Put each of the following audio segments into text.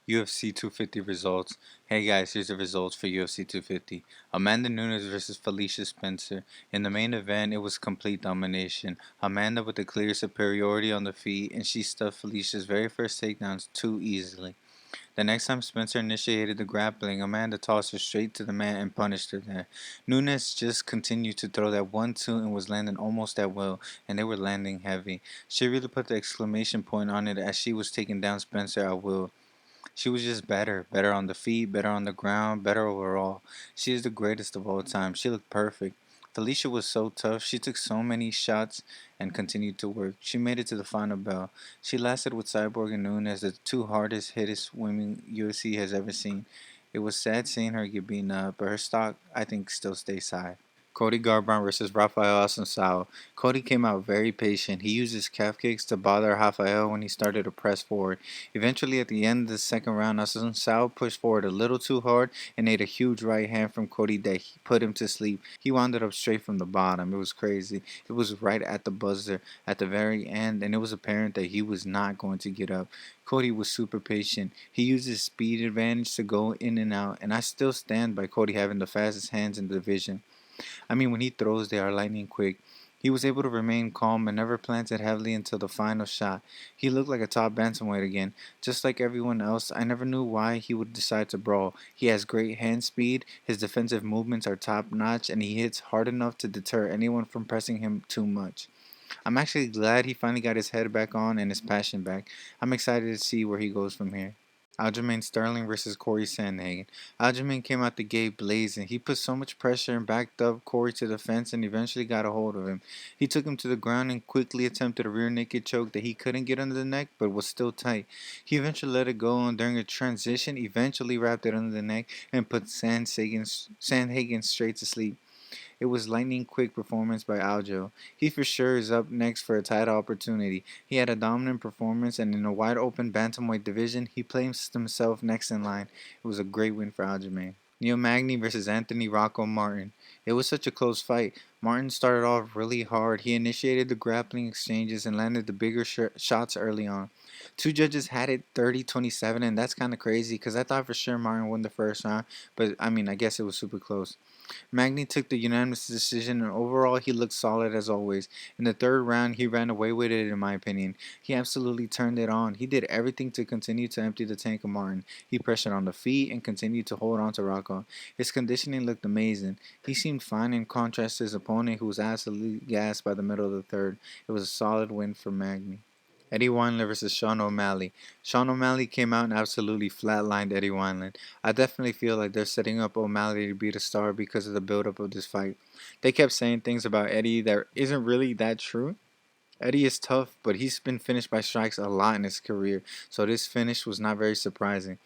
UFC 250 results. Hey guys, here's the results for UFC 250. Amanda Nunes versus Felicia Spencer. In the main event, it was complete domination. Amanda with a clear superiority on the feet, and she stuffed Felicia's very first takedowns too easily. The next time Spencer initiated the grappling, Amanda tossed her straight to the mat and punished her there. Nunes just continued to throw that 1-2 and was landing almost at will, and they were landing heavy. She really put the exclamation point on it as she was taking down Spencer at will. She was just better. Better on the feet, better on the ground, better overall. She is the greatest of all time. She looked perfect. Felicia was so tough. She took so many shots and continued to work. She made it to the final bell. She lasted with Cyborg and Nunes, the two hardest hittest women UFC has ever seen. It was sad seeing her get beaten up, but her stock, I think, still stays high. Cody Garbrandt versus Rafael Assunção. Cody came out very patient. He used his calf kicks to bother Rafael when he started to press forward. Eventually, at the end of the second round, Assunção pushed forward a little too hard and ate a huge right hand from Cody that put him to sleep. He wound it up straight from the bottom. It was crazy. It was right at the buzzer at the very end, and it was apparent that he was not going to get up. Cody was super patient. He used his speed advantage to go in and out, and I still stand by Cody having the fastest hands in the division. I mean, when he throws, they are lightning quick. He was able to remain calm and never planted heavily until the final shot. He looked like a top bantamweight again. Just like everyone else, I never knew why he would decide to brawl. He has great hand speed, his defensive movements are top notch, and he hits hard enough to deter anyone from pressing him too much. I'm actually glad he finally got his head back on and his passion back. I'm excited to see where he goes from here. Aljamain Sterling versus Corey Sandhagen. Aljamain came out the gate blazing. He put so much pressure and backed up Corey to the fence and eventually got a hold of him. He took him to the ground and quickly attempted a rear naked choke that he couldn't get under the neck but was still tight. He eventually let it go and during a transition eventually wrapped it under the neck and put Sandhagen straight to sleep. It was lightning quick performance by Aljo. He for sure is up next for a title opportunity. He had a dominant performance and in a wide open bantamweight division, he placed himself next in line. It was a great win for Aljamain. Neil Magny versus Anthony Rocco Martin. It was such a close fight. Martin started off really hard. He initiated the grappling exchanges and landed the bigger shots early on. Two judges had it 30-27, and that's kind of crazy because I thought for sure Martin won the first round, but I mean, I guess it was super close. Magny took the unanimous decision, and overall, he looked solid as always. In the third round, he ran away with it, in my opinion. He absolutely turned it on. He did everything to continue to empty the tank of Martin. He pressured on the feet and continued to hold on to Rocco. His conditioning looked amazing. He seemed fine in contrast to his opponent, who was absolutely gassed by the middle of the third. It was a solid win for Magny. Eddie Wineland versus Sean O'Malley. Sean O'Malley came out and absolutely flatlined Eddie Wineland. I definitely feel like they're setting up O'Malley to be the star because of the build-up of this fight. They kept saying things about Eddie that isn't really that true. Eddie is tough, but he's been finished by strikes a lot in his career, so this finish was not very surprising.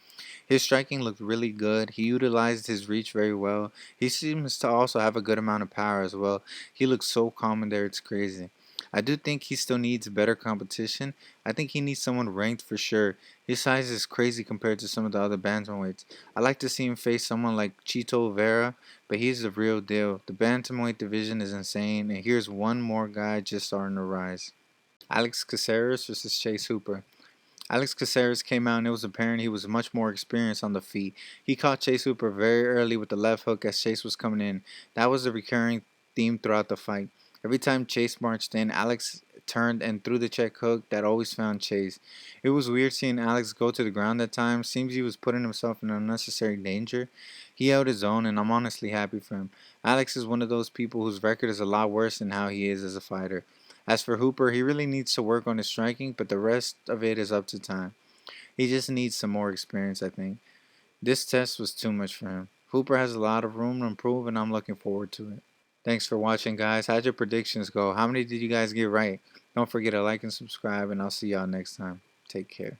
His striking looked really good. He utilized his reach very well. He seems to also have a good amount of power as well. He looks so calm in there, it's crazy. I do think he still needs better competition. I think he needs someone ranked for sure. His size is crazy compared to some of the other bantamweights. I like to see him face someone like Chito Vera, but he's the real deal. The bantamweight division is insane, and here's one more guy just starting to rise. Alex Caceres versus Chase Hooper. Alex Caceres came out and it was apparent he was much more experienced on the feet. He caught Chase Hooper very early with the left hook as Chase was coming in. That was a recurring theme throughout the fight. Every time Chase marched in, Alex turned and threw the check hook that always found Chase. It was weird seeing Alex go to the ground at times. Seems he was putting himself in unnecessary danger. He held his own and I'm honestly happy for him. Alex is one of those people whose record is a lot worse than how he is as a fighter. As for Hooper, he really needs to work on his striking, but the rest of it is up to time. He just needs some more experience, I think. This test was too much for him. Hooper has a lot of room to improve, and I'm looking forward to it. Thanks for watching, guys. How'd your predictions go? How many did you guys get right? Don't forget to like and subscribe, and I'll see y'all next time. Take care.